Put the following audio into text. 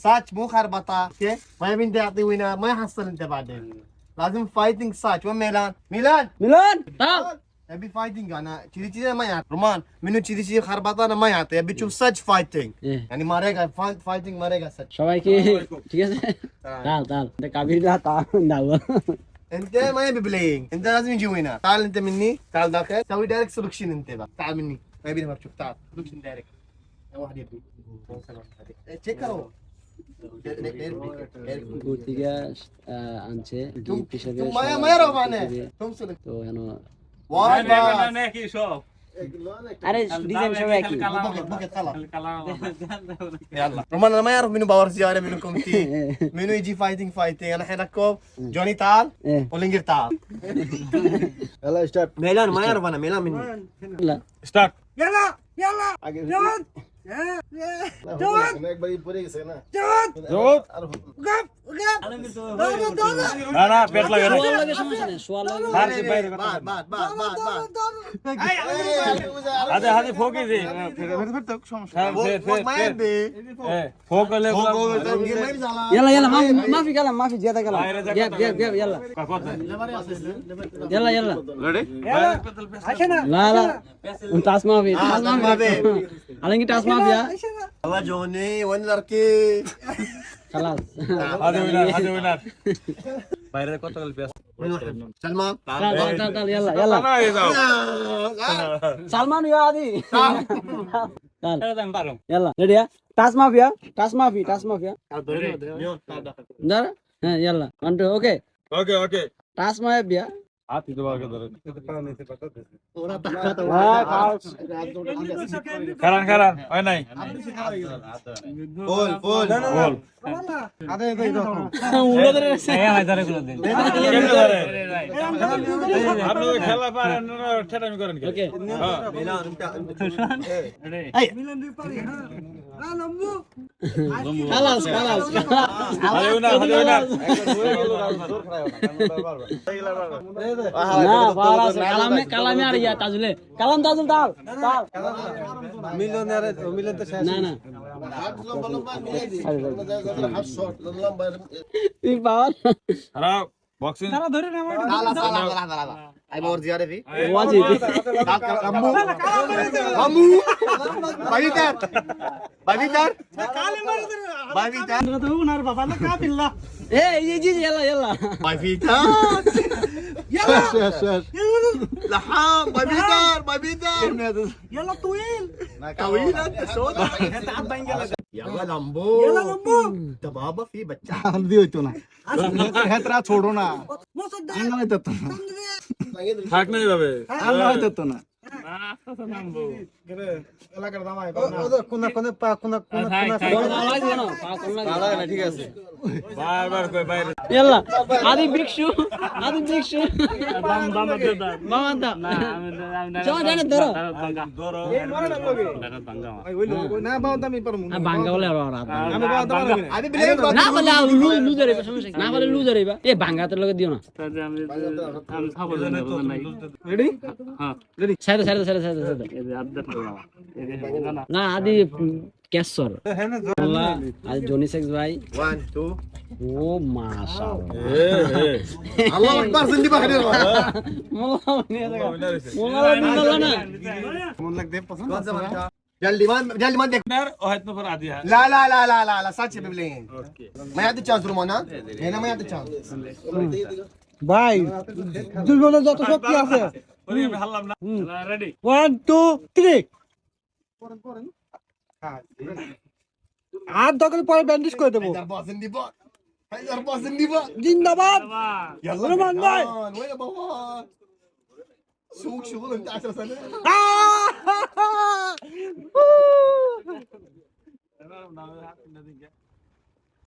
ساتش مو خربطه اوكي ما يبي انت يعطي وينر ما يحصل انت بعدين لازم فايتنج ساتش وين ميلان মিলন তাল ابي فايتنج انا كذي ما يعطي رومان منو كذي خربطه انا ما يعطي ابي تشوف ساتش فايتنج إيه. يعني ما ريقا فايتنج ما ريقا ساتش সবাইকে ঠিক আছে তাল এটা কাবিলা তাল দাও انت ما يبي بلاينج انت لازم يجي وينر تعال انت مني تعال داخل سوي دايركت سلوكشن انت بقى تعال مني ما يبي نمر شوف تعال سلوكشن دايركت واحد يبي تشيك كرو গতিকে আনছে গিফট হিসেবে ما يرى معنا ثم سلك তো এনো واحد নাকি সব আরে ডিজাইন সবাই কি بوكيت خلاص يلا رومان انا ما يعرف منو باور زياده منو كومتي منو يجي فايتنج انا الحين اكو جوني تعال إيه. ولينجر تعال يلا ستارت ميلان ما يعرف انا ميلان مني لا স্টার্ট না না পেট লাগে না সোয়াল লাগে সমস্যা নেই সোয়াল লাগে মারছি বাইরে কথা আদে হাতে ফোকে দে ما يبي ফোক হলে يلا يلا ما في كلام ما في زياده كلام جاب يلا يلا يلا لا لا انت اسمع في على انت اسمع فيها يلا جوني وين الاركي خلاص হাতে উইনার বাইরে কত গেল পেস سلمان تعال يلا يلا না এই যাও سلمان يا عادي تعال আমি পারো يلا ريدي টাস মাফিয়া দাঁড়া হ্যাঁ يلا 1 2 ওকে ওকে টাস মাফিয়া হাতি দবাকে ধরে খারান হয় নাই فول আদে উড়ে ধরে কেমনে ধরে আপনি তো খেলা পারেন না ঠেটামি করেন কি ওকে خلاص হাতে উইনার না বারাস কালামে আর ইয়া তাজুলে কালাম তাজুল তাল মিলন তো শেষ না না لمبه তুই পাওয়ার খারাপ বক্সিং لحظه اي باور زياده في ওয়াজি رمو بايتر এই জি يلا يلا بايفيتر يلا لحام بايفيتر يلا طويل طويل انت سودا يلا لمبو انت بابا في بچا हल्दी होतो ना हेत्रा छोडो ना अंगाला येतो ना থাক নাই ভাবে अंगाला येतो ना আওয়াজ বানাও ঠিক আছে বারবার কই বাইরে يلا আদি ভিক্ষু মামান্তা চল জানে ধরো না বাবা আমি পারমু ভাঙ্গা বলে আর আমি বাবা পারমু না আমি ব্লেম না বলে লুজার হইবা সমস্যা কি না বলে লুজার হইবা এ ভাঙ্গাতে লগে দিও না রেডি সাইড না আদি কেসর আদি জনি সেক্স ভাই 1 2 ও মাশাআল্লাহ الله اكبر زندي بحرير মোলা না মন লাগতে পছন্দ कौन सा बन था जल्दी मान देख ও হয়তো পর আদি হ্যাঁ لا सच है बिबलिंग मैं याद चांस रोमाना है ना मैं याद चांस ভাই দুই বলে যত শক্তি আছে ওরে আমি হারলাম না রেডি 1 2 3 আর দখল পরে ব্যান্ডেজ করে দেবো حيدر باص زندي بقى জিন্দাবাদ يلا رومان باي. وين يا بابا سوق شغل انت 10 سنه না